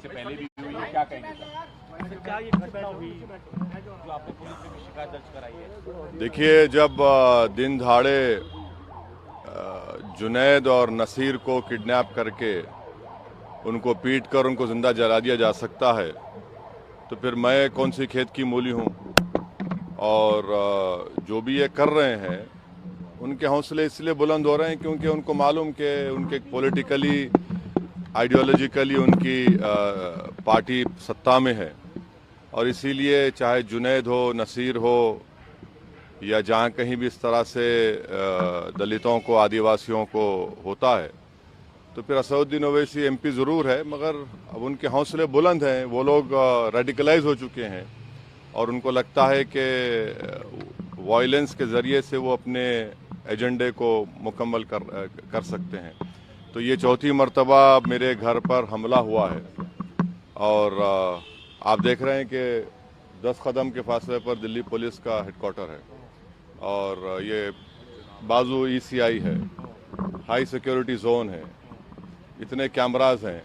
इससे पहले भी हुई है, क्या कहेंगे सर? क्या ये घटना हुई जो आपने पुलिस में भी शिकायत दर्ज कराई है? देखिए, जब दिन दहाड़े जुनैद और नसीर को किडनैप करके उनको पीट कर उनको जिंदा जला दिया जा सकता है, तो फिर मैं कौन सी खेत की मूली हूँ। और जो भी ये कर रहे हैं उनके हौसले इसलिए बुलंद हो रहे हैं क्योंकि उनको मालूम कि उनके पॉलिटिकली आइडियोलॉजिकली उनकी पार्टी सत्ता में है, और इसीलिए चाहे जुनैद हो, नसीर हो, या जहाँ कहीं भी इस तरह से दलितों को, आदिवासियों को होता है, तो फिर असदुद्दीन ओवैसी एमपी ज़रूर है, मगर अब उनके हौसले बुलंद हैं। वो लोग रेडिकलाइज हो चुके हैं और उनको लगता है कि वायलेंस के ज़रिए से वो अपने एजेंडे को मुकम्मल कर सकते हैं। तो ये चौथी मर्तबा मेरे घर पर हमला हुआ है, और आप देख रहे हैं कि 10 कदम के फासले पर दिल्ली पुलिस का हेडक्वार्टर है, और ये बाजू ECI है, हाई सिक्योरिटी जोन है, इतने कैमराज हैं।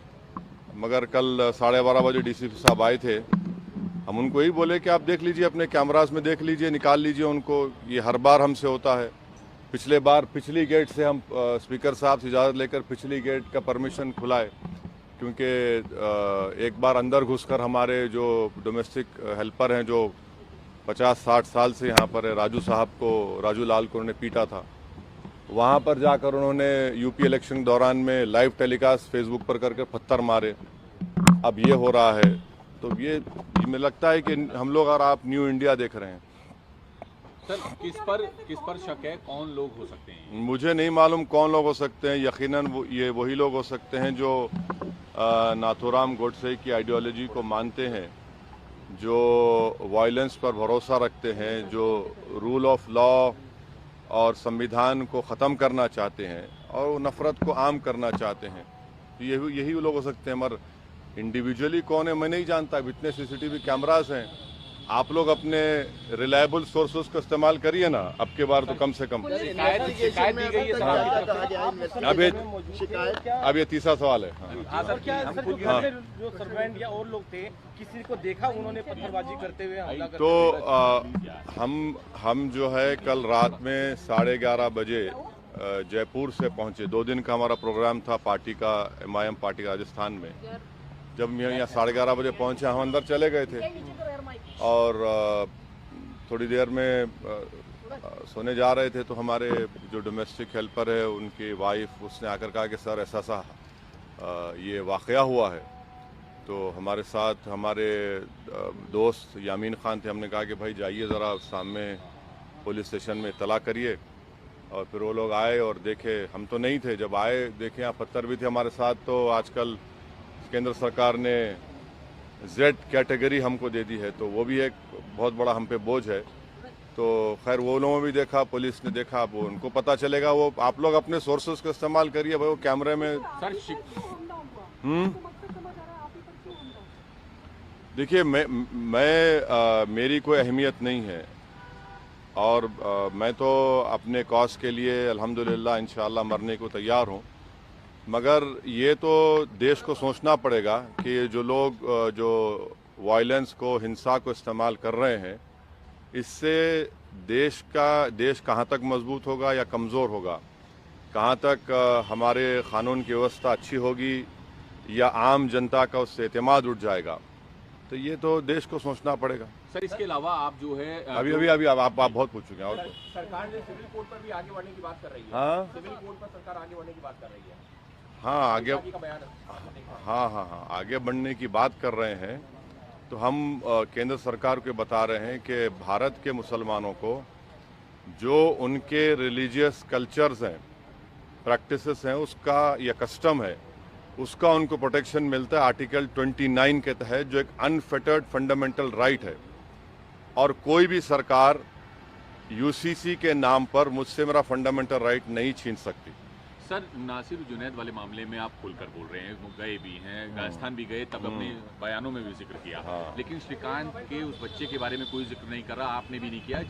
मगर कल 12:30 बजे DCP साहब आए थे, हम उनको यही बोले कि आप देख लीजिए, अपने कैमराज में देख लीजिए, निकाल लीजिए उनको। ये हर बार हमसे होता है। पिछले बार पिछली गेट से हम स्पीकर साहब से इजाज़त लेकर पिछली गेट का परमिशन खुलाए, क्योंकि एक बार अंदर घुसकर हमारे जो डोमेस्टिक हेल्पर हैं, जो 50-60 साल से यहाँ पर है, राजू लाल को उन्होंने पीटा था, वहाँ पर जाकर उन्होंने यूपी इलेक्शन दौरान में लाइव टेलीकास्ट फेसबुक पर करके पत्थर मारे। अब ये हो रहा है, तो ये मुझे लगता है कि हम लोग और आप न्यू इंडिया देख रहे हैं। सर, किस पर शक है, कौन लोग हो सकते हैं? मुझे नहीं मालूम कौन लोग हो सकते हैं। यकीनन ये वही लोग हो सकते हैं जो नाथूराम गोडसे की आइडियोलॉजी को मानते हैं, जो वायलेंस पर भरोसा रखते हैं, जो रूल ऑफ लॉ और संविधान को ख़त्म करना चाहते हैं और नफ़रत को आम करना चाहते हैं। यही लोग हो सकते हैं, मगर इंडिविजुअली कौन है मैं नहीं जानता। अब इतने CCTV कैमरास हैं, आप लोग अपने रिलायबल सोर्सेस का इस्तेमाल करिए ना, अब के बार तो कम से कम। शिकायत दी गई है। अब ये तीसरा सवाल है। जो सर्वेंट या और लोग थे, किसी को देखा उन्होंने पत्थरबाजी करते हुए हमला करते? तो हम जो है कल रात में 11:30 बजे जयपुर से पहुंचे। 2 दिन का हमारा प्रोग्राम था पार्टी का, MIM पार्टी का राजस्थान में। जब हम यहाँ 11:30 बजे पहुंचे, हम अंदर चले गए थे और थोड़ी देर में सोने जा रहे थे, तो हमारे जो डोमेस्टिक हेल्पर है, उनकी वाइफ, उसने आकर कहा कि सर ऐसा ये वाक़या हुआ है। तो हमारे साथ हमारे दोस्त यामीन खान थे। हमने कहा कि भाई जाइए ज़रा सामने पुलिस स्टेशन में इत्तला करिए। और फिर वो लोग आए और देखे, हम तो नहीं थे, जब आए देखे यहाँ पत्थर भी थे हमारे साथ। तो आजकल केंद्र सरकार ने Z कैटेगरी हमको दे दी है, तो वो भी एक बहुत बड़ा हम पे बोझ है। तो खैर वो लोगों ने भी देखा, पुलिस ने देखा, अब उनको पता चलेगा। वो आप लोग अपने सोर्सेज का इस्तेमाल करिए भाई, वो कैमरे में। देखिए, मेरी कोई अहमियत नहीं है, और मैं तो अपने कॉज के लिए अल्हम्दुलिल्लाह इंशाअल्लाह मरने को तैयार हूँ। मगर ये तो देश को सोचना पड़ेगा कि जो लोग जो वायलेंस को, हिंसा को इस्तेमाल कर रहे हैं, इससे देश कहाँ तक मजबूत होगा या कमज़ोर होगा, कहाँ तक हमारे क़ानून की व्यवस्था अच्छी होगी या आम जनता का उससे एतमाद उठ जाएगा। तो ये तो देश को सोचना पड़ेगा। सर, इसके अलावा आप जो है अभी आप बहुत पूछ चुके हैं। और सरकार जो सिविल कोड पर भी आगे बढ़ने की बात कर रही है। हाँ, सिविल कोड पर सरकार आगे बढ़ने की बात कर रही है। हाँ, आगे हाँ, आगे बढ़ने की बात कर रहे हैं। तो हम केंद्र सरकार को बता रहे हैं कि भारत के मुसलमानों को जो उनके रिलीजियस कल्चर्स हैं, प्रैक्टिसेस हैं, उसका या कस्टम है, उसका उनको प्रोटेक्शन मिलता है आर्टिकल 29 के तहत, जो एक अनफेटर्ड फंडामेंटल राइट है। और कोई भी सरकार UCC के नाम पर मुझसे मेरा फंडामेंटल राइट नहीं छीन सकती। सर, नासिर जुनैद वाले मामले में आप खुलकर बोल रहे हैं, वो गए भी हैं, राजस्थान भी गए, तब अपने बयानों में भी जिक्र किया। लेकिन श्रीकांत के उस बच्चे के बारे में कोई जिक्र नहीं कर रहा, आपने भी नहीं किया,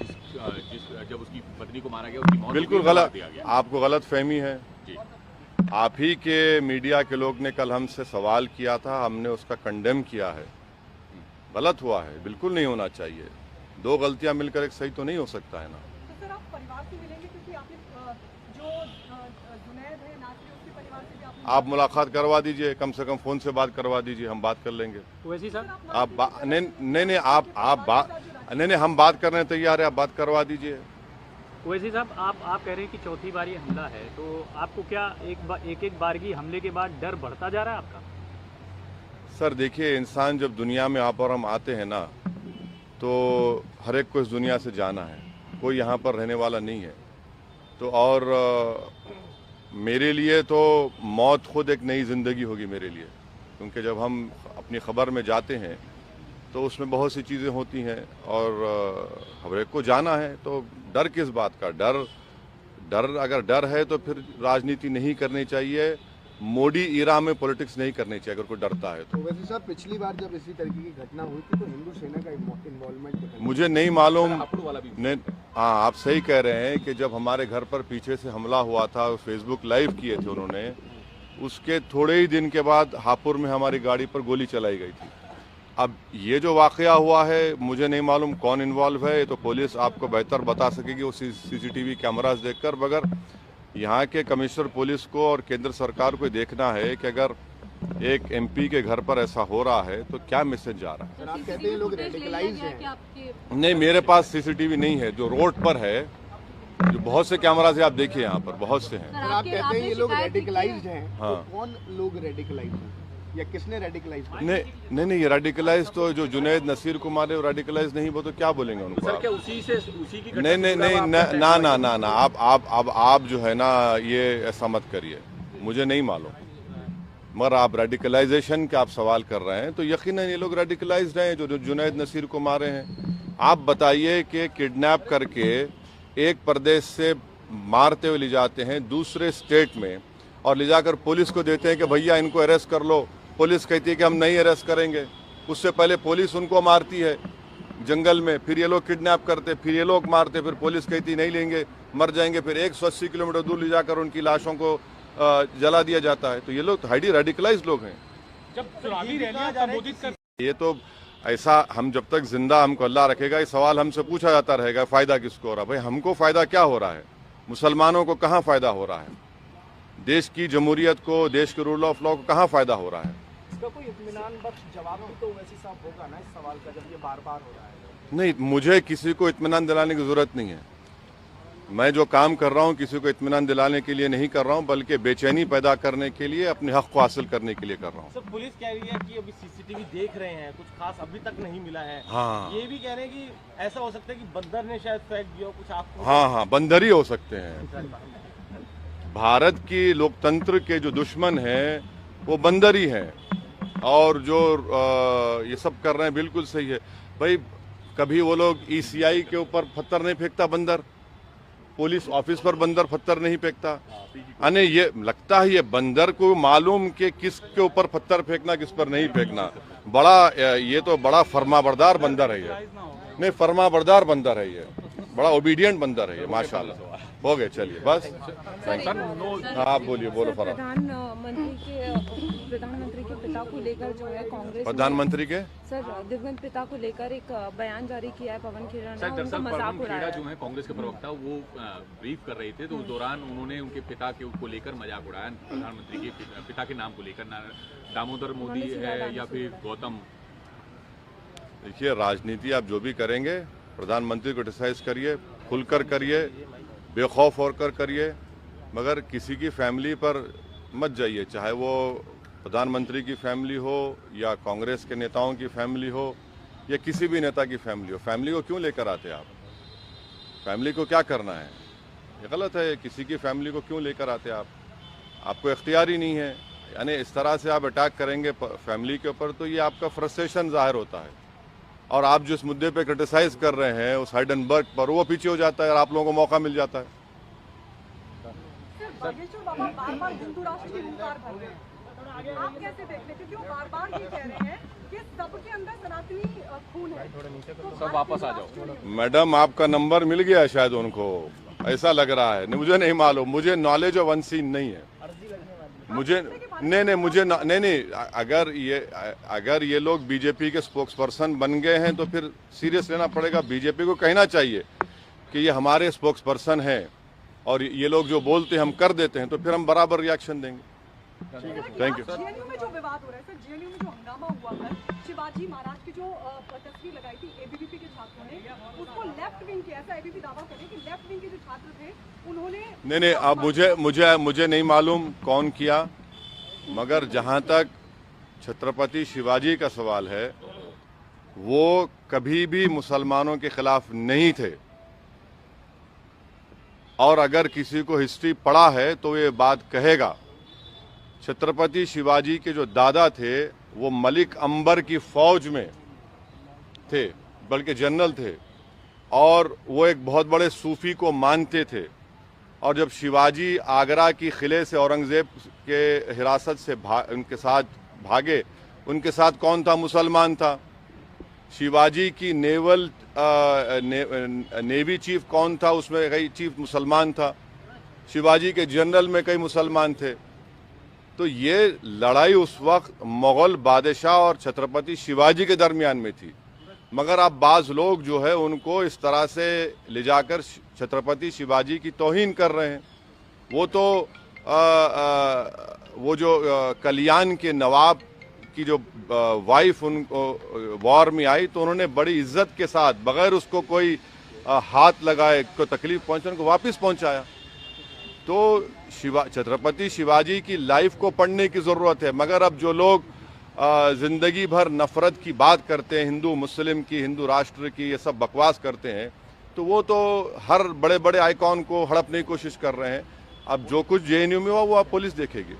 जब उसकी पत्नी को मारा गया, उसकी मौत बिल्कुल गलत, आपको गलत फहमी है। आप ही के मीडिया के लोग ने कल हमसे सवाल किया था, हमने उसका कंडेम किया है। गलत हुआ है, बिल्कुल नहीं होना चाहिए। दो गलतियां मिलकर एक सही तो नहीं हो सकता है ना। तो सर आप परिवार से मिलेंगे, क्योंकि आपने जो जुनैद है नासिर, उसके परिवार से भी आपने आप मुलाकात करवा दीजिए, कम से कम फोन से बात करवा दीजिए, हम बात कर लेंगे। वैसे सर आप नहीं आप बात नहीं हम बात करने तैयार है, आप बात करवा दीजिए। वैसे साहब आप कह रहे हैं कि चौथी बार ये हमला है, तो आपको क्या एक बार की हमले के बाद डर बढ़ता जा रहा है आपका? सर देखिए, इंसान जब दुनिया में आप और हम आते हैं ना, तो हर एक को इस दुनिया से जाना है, कोई यहाँ पर रहने वाला नहीं है। तो और मेरे लिए तो मौत खुद एक नई ज़िंदगी होगी मेरे लिए, क्योंकि जब हम अपनी ख़बर में जाते हैं तो उसमें बहुत सी चीज़ें होती हैं और हर एक को जाना है। तो डर किस बात का? डर अगर डर है तो फिर राजनीति नहीं करनी चाहिए, मोदी ईरा में पॉलिटिक्स नहीं करनी चाहिए अगर कोई डरता है तो। वैसे साहब पिछली बार जब इसी तरीके की घटना हुई थी तो हिंदू सेना का इन्वॉल्वमेंट मुझे नहीं मालूम। वाला भी नहीं, हाँ आप सही कह रहे हैं कि जब हमारे घर पर पीछे से हमला हुआ था, फेसबुक लाइव किए थे उन्होंने, उसके थोड़े ही दिन के बाद हापुड़ में हमारी गाड़ी पर गोली चलाई गई थी। अब ये जो वाकया हुआ है, मुझे नहीं मालूम कौन इन्वॉल्व है, तो पुलिस आपको बेहतर बता सकेगी वो CCTV कैमरास देखकर। मगर यहाँ के कमिश्नर पुलिस को और केंद्र सरकार को देखना है कि अगर एक MP के घर पर ऐसा हो रहा है तो क्या मैसेज जा रहा है। आप कहते हैं लोग रेडिकलाइज हैं। नहीं, मेरे पास CCTV नहीं है, जो रोड पर है, जो बहुत से कैमरास है, आप देखिए यहाँ पर बहुत से हैं। आप कहते हैं ये लोग रेडिकलाइज्ड हैं, हाँ। तो कौन लोग रेडिकलाइज हैं या किसने रेडिकलाइज किया? नहीं, ये रेडिकलाइज तो जो जुनैद नसीर कुमार है, वो रेडिकलाइज नहीं, वो तो क्या बोलेंगे उनको सर आप? क्या उसी की नहीं, ना आप जो है ना, ये ऐसा मत करिए, मुझे नहीं मालूम। मगर आप रेडिकलाइजेशन का आप सवाल कर रहे हैं तो यकीनन ये लोग रेडिकलाइज्ड हैं जो जुनैद नसीर को मारे हैं। आप बताइए कि किडनैप करके एक प्रदेश से मारते हुए ले जाते हैं दूसरे स्टेट में और ले जाकर पुलिस को देते हैं कि भैया इनको अरेस्ट कर लो। पुलिस कहती है कि हम नहीं अरेस्ट करेंगे। उससे पहले पुलिस उनको मारती है जंगल में, फिर ये लोग किडनैप करते, फिर ये लोग मारते, फिर पुलिस कहती नहीं लेंगे, मर जाएंगे, फिर 180 किलोमीटर दूर ले जाकर उनकी लाशों को जला दिया जाता है। तो ये लोग हाईली रेडिकलाइज लोग हैं। जब चुनावी रैलियां संबोधित कर ये तो ऐसा, हम जब तक जिंदा हमको अल्लाह रखेगा, ये सवाल हमसे पूछा जाता रहेगा, फायदा किसको हो रहा है? भाई हमको फायदा क्या हो रहा है? मुसलमानों को कहाँ फायदा हो रहा है? देश की जमहूरियत को, देश के रूल ऑफ लॉ को कहाँ फायदा हो रहा है? इसका कोई इत्मीनान बख्श जवाब भी तो वैसे साहब होगा ना इस सवाल का, जब ये बार बार हो रहा है। नहीं, मुझे किसी को इत्मीनान दिलाने की जरूरत नहीं है। मैं जो काम कर रहा हूँ किसी को इत्मीनान दिलाने के लिए नहीं कर रहा हूँ, बल्कि बेचैनी पैदा करने के लिए, अपने हक को हासिल करने के लिए कर रहा हूँ। सर पुलिस कह रही है कि अभी CCTV देख रहे हैं, कुछ खास अभी तक नहीं मिला है। हाँ। ये भी कह रहे हैं कि ऐसा हो सकता है कि बंदर ने शायद फेंक दिया हो कुछ आपको। हाँ, बंदर ही हो सकते हैं। भारत की लोकतंत्र के जो दुश्मन हैं वो बंदर ही हैं, और जो ये सब कर रहे हैं बिल्कुल सही है। भाई कभी वो लोग ECI के ऊपर पत्थर नहीं फेंकता बंदर, पुलिस ऑफिस पर बंदर पत्थर नहीं फेंकता। अने ये लगता है ये बंदर को मालूम कि किसके ऊपर पत्थर फेंकना, किस पर नहीं फेंकना। ये तो बड़ा फर्माबरदार बंदर है ये। नहीं, फर्माबरदार बंदर है ये, बड़ा ओबीडियंट बंदर है ये, माशाल्लाह। हो गए, चलिए बस। आप बोलिए, बोलो फरा। प्रधानमंत्री के पिता को लेकर जो है कांग्रेस प्रधानमंत्री के सर दिवंगत पिता को लेकर एक बयान जारी किया है पवन खेड़ा ने, सर उनका दरअसल मजाक पवन उड़ाया खेड़ा है। जो है कांग्रेस के प्रवक्ता, वो ब्रीफ कर रहे थे, तो उस दौरान उन्होंने उनके पिता को लेकर मजाक उड़ाया। प्रधानमंत्री के पिता के नाम को लेकर, दामोदर मोदी है या फिर गौतम। देखिए, राजनीति आप जो भी करेंगे, प्रधानमंत्री को क्रिटिसाइज करिए, खुलकर करिए, बेखौफ होकर करिए, मगर किसी की फैमिली पर मत जाइए, चाहे वो प्रधानमंत्री की फैमिली हो या कांग्रेस के नेताओं की फैमिली हो या किसी भी नेता की फैमिली हो। फैमिली को क्यों लेकर आते आप? फैमिली को क्या करना है? ये गलत है। किसी की फैमिली को क्यों लेकर आते आप? आपको इख्तियार ही नहीं है। यानी इस तरह से आप अटैक करेंगे फैमिली के ऊपर, तो ये आपका फ्रस्ट्रेशन जाहिर होता है। और आप जिस मुद्दे पे क्रिटिसाइज कर रहे हैं उस हाइडेनबर्ग पर, वो पीछे हो जाता है और आप लोगों को मौका मिल जाता है। बागेश्वर बाबा बार-बार हिंदू राष्ट्र की हुंकार भर रहे हैं, आप कैसे देख रहे हैं? क्योंकि वो बार-बार ये कह रहे हैं कि सबके अंदर सनातनी खून है। सब वापस आ जाओ। मैडम, आपका नंबर मिल गया शायद उनको, ऐसा लग रहा है। मुझे नहीं मालूम, मुझे नॉलेज ऑफ अनसीन नहीं है। मुझे नहीं, अगर ये लोग बीजेपी के स्पोक्स पर्सन बन गए हैं तो फिर सीरियस लेना पड़ेगा। बीजेपी को कहना चाहिए कि ये हमारे स्पोक्स पर्सन हैं और ये लोग जो बोलते हैं हम कर देते हैं, तो फिर हम बराबर रिएक्शन देंगे। Thank you. जेएनयू में जो विवाद हो रहा है सर, जेएनयू में जो हंगामा हुआ है, शिवाजी महाराज की जो तस्वीर लगाई थी एबीवीपी के छात्रों ने, उसको लेफ्ट विंग के, ऐसा एबीवीपी दावा करे कि लेफ्ट विंग के जो छात्र थे उन्होंने नहीं, अब मुझे नहीं मालूम कौन किया, मगर जहां तक छत्रपति शिवाजी का सवाल है, वो कभी भी मुसलमानों के खिलाफ नहीं थे। और अगर किसी को हिस्ट्री पढ़ा है तो ये बात कहेगा। छत्रपति शिवाजी के जो दादा थे वो मलिक अंबर की फौज में थे, बल्कि जनरल थे, और वो एक बहुत बड़े सूफी को मानते थे। और जब शिवाजी आगरा की किले से औरंगजेब के हिरासत से उनके साथ भागे, उनके साथ कौन था? मुसलमान था। शिवाजी की नेवी चीफ कौन था? उसमें कई चीफ मुसलमान था। शिवाजी के जनरल में कई मुसलमान थे। तो ये लड़ाई उस वक्त मुगल बादशाह और छत्रपति शिवाजी के दरमियान में थी। मगर अब बाज़ लोग जो है उनको इस तरह से ले जाकर छत्रपति शिवाजी की तौहीन कर रहे हैं। वो जो कल्याण के नवाब की जो वाइफ उनको वॉर में आई, तो उन्होंने बड़ी इज्जत के साथ, बगैर उसको कोई हाथ लगाए, को तकलीफ पहुंचे, उनको वापस पहुंचाया। तो छत्रपति शिवाजी की लाइफ को पढ़ने की ज़रूरत है। मगर अब जो लोग ज़िंदगी भर नफ़रत की बात करते हैं, हिंदू मुस्लिम की, हिंदू राष्ट्र की, ये सब बकवास करते हैं, तो वो तो हर बड़े बड़े आइकॉन को हड़पने की कोशिश कर रहे हैं। अब जो कुछ जेएनयू में हुआ वो अब पुलिस देखेगी।